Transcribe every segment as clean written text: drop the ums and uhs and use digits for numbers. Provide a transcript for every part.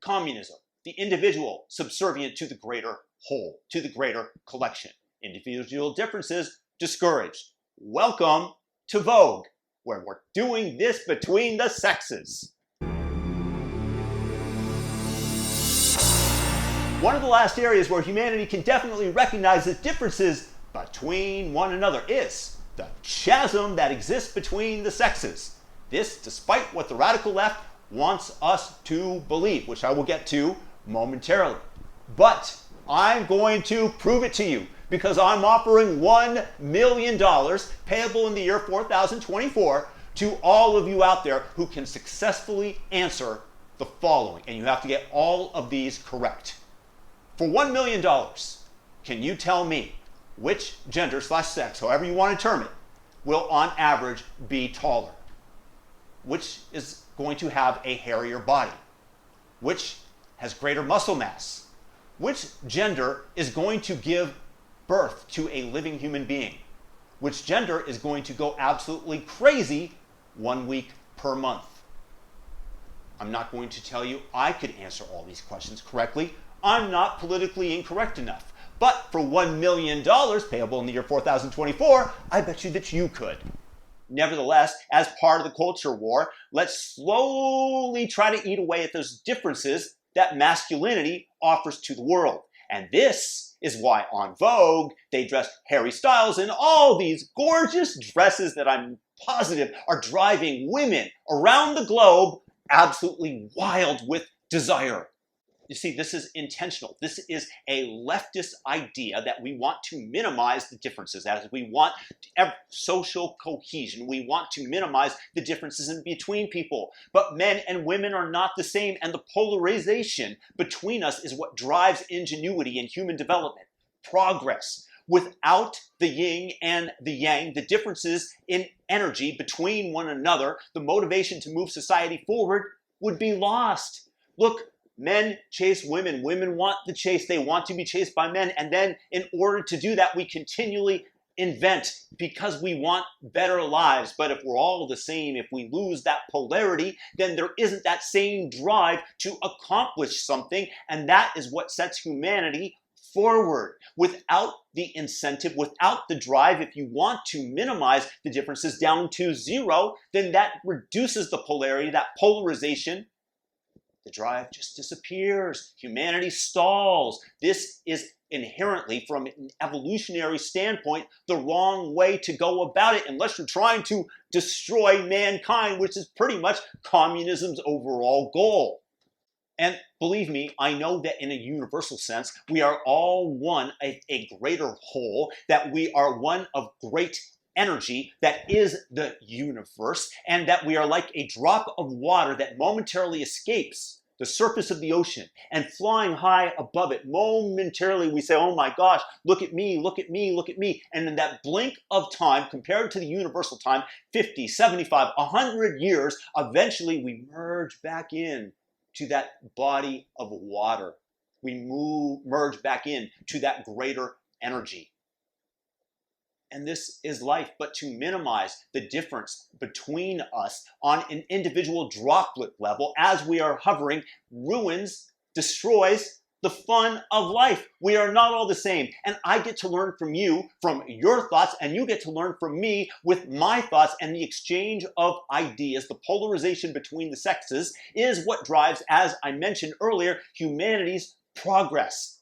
Communism, the individual subservient to the greater whole, to the greater collection. Individual differences discouraged. Welcome to Vogue, where we're doing this between the sexes. One of the last areas where humanity can definitely recognize the differences between one another is the chasm that exists between the sexes. This, despite what the radical left wants us to believe, which I will get to momentarily. But I'm going to prove it to you because I'm offering $1 million payable in the year 4024 to all of you out there who can successfully answer the following. And you have to get all of these correct. For $1 million, can you tell me which gender/sex, however you want to term it, will on average be taller? Which is going to have a hairier body? Which has greater muscle mass? Which gender is going to give birth to a living human being? Which gender is going to go absolutely crazy 1 week per month? I'm not going to tell you I could answer all these questions correctly. I'm not politically incorrect enough. But for $1 million payable in the year 4024, I bet you that you could. Nevertheless, as part of the culture war, let's slowly try to eat away at those differences that masculinity offers to the world. And this is why on Vogue, they dress Harry Styles in all these gorgeous dresses that I'm positive are driving women around the globe absolutely wild with desire. You see, this is intentional. This is a leftist idea that we want to minimize the differences, as we want social cohesion. We want to minimize the differences in between people. But men and women are not the same, and the polarization between us is what drives ingenuity and human development, progress. Without the yin and the yang, the differences in energy between one another, the motivation to move society forward would be lost. Look, men chase women. Women want the chase. They want to be chased by men. And then in order to do that, we continually invent because we want better lives. But if we're all the same, if we lose that polarity, then there isn't that same drive to accomplish something. And that is what sets humanity forward. Without the incentive, without the drive, if you want to minimize the differences down to zero, then that reduces the polarity, that polarization. The drive just disappears. Humanity stalls. This is inherently, from an evolutionary standpoint, the wrong way to go about it unless you're trying to destroy mankind, which is pretty much communism's overall goal. And believe me, I know that in a universal sense, we are all one, a greater whole, that we are one of great energy that is the universe, and that we are like a drop of water that momentarily escapes the surface of the ocean and flying high above it. Momentarily we say, oh my gosh, look at me, look at me, look at me. And in that blink of time, compared to the universal time, 50, 75, 100 years, eventually we merge back in to that body of water. We merge back in to that greater energy. And this is life, but to minimize the difference between us on an individual droplet level as we are hovering ruins, destroys the fun of life. We are not all the same. And I get to learn from you, from your thoughts, and you get to learn from me with my thoughts, and the exchange of ideas, the polarization between the sexes is what drives, as I mentioned earlier, humanity's progress,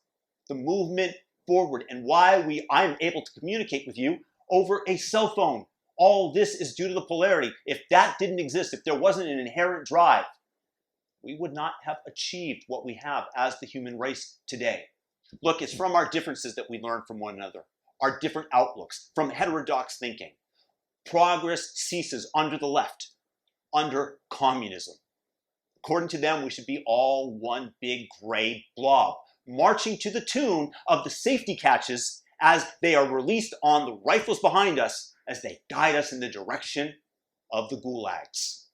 the movement forward, and why I'm able to communicate with you over a cell phone. All this is due to the polarity. If that didn't exist, if there wasn't an inherent drive, we would not have achieved what we have as the human race today. Look, it's from our differences that we learn from one another, our different outlooks, from heterodox thinking. Progress ceases under the left, under communism. According to them, we should be all one big gray blob, marching to the tune of the safety catches as they are released on the rifles behind us as they guide us in the direction of the gulags.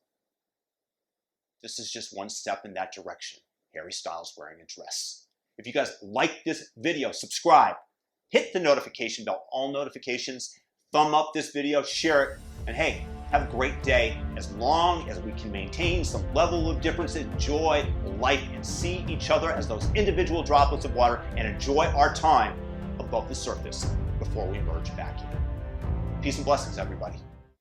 This is just one step in that direction. Harry Styles wearing a dress. If you guys like this video, subscribe, hit the notification bell, all notifications, thumb up this video, share it, and hey, Have a great day, as long as we can maintain some level of difference, enjoy life, and see each other as those individual droplets of water, and enjoy our time above the surface before we merge back in. Peace and blessings, everybody.